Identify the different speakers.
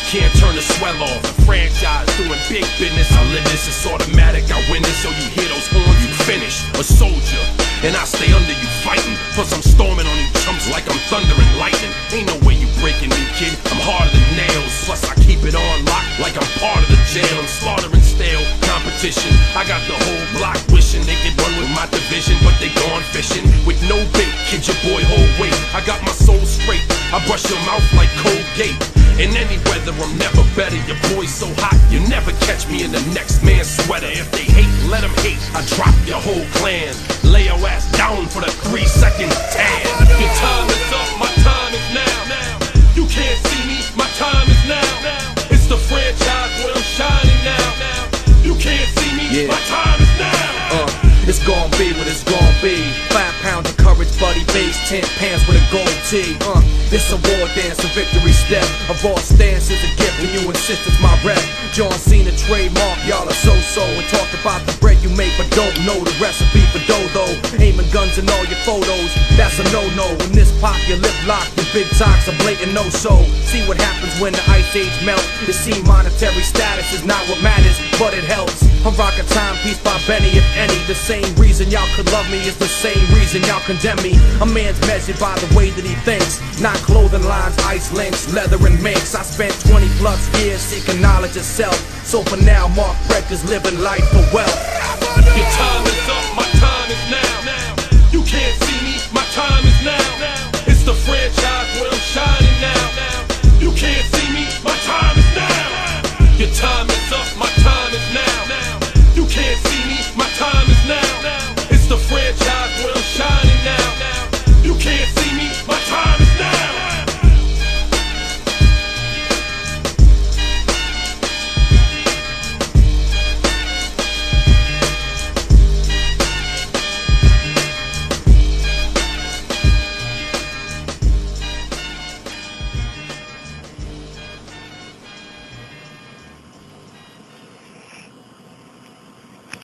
Speaker 1: can't turn the swell off. The franchise doing big business, I live this, it's automatic, I win this. So you hear those horns, you finished. A soldier, and I stay under you fighting. Plus I'm storming on you chumps like I'm thunder and lightning. Ain't no way you breaking me, kid, I'm harder than nails. Plus I keep it on lock like I'm part of the jail. I'm slaughtering stale competition. I got the whole block wishing they could run with my division, but they gone fishing with no bait. Kid, your boy hold weight. I got my soul straight, I brush your mouth like Colgate. In any weather, I'm never better. Your boy's so hot, you never catch me in the next man's sweater. If they hate, let them hate. I drop your whole clan. Lay your ass down for the 3-second tan. Your time is up, my time is now. You can't see me, my time is now. It's the franchise where I'm shining now. You can't see me, my time is now.
Speaker 2: It's gon' be what it's gon' be. 5 pounds of courage, buddy base, 10 pants with a gold tee. It's a war dance, a victory step. A raw stance is a gift and you insist it's my rep. John Cena trademark, y'all are so-so. And talk about the bread you make but don't know the recipe for dough. Aiming guns in all your photos, that's a no-no. When this pop, your lip lock, the big talks are blatant no-so. See what happens when the ice age melts. It seems monetary status is not what matters, but it helps. I'm rocking Timepiece by Benny, if any. The same reason y'all could love me is the same reason y'all condemn me. A man's measured by the way that he thinks, not clothing lines, ice links, leather and minks. I spent 20 plus years seeking knowledge of self. So for now, Mark Breck is living life for wealth.
Speaker 1: Your time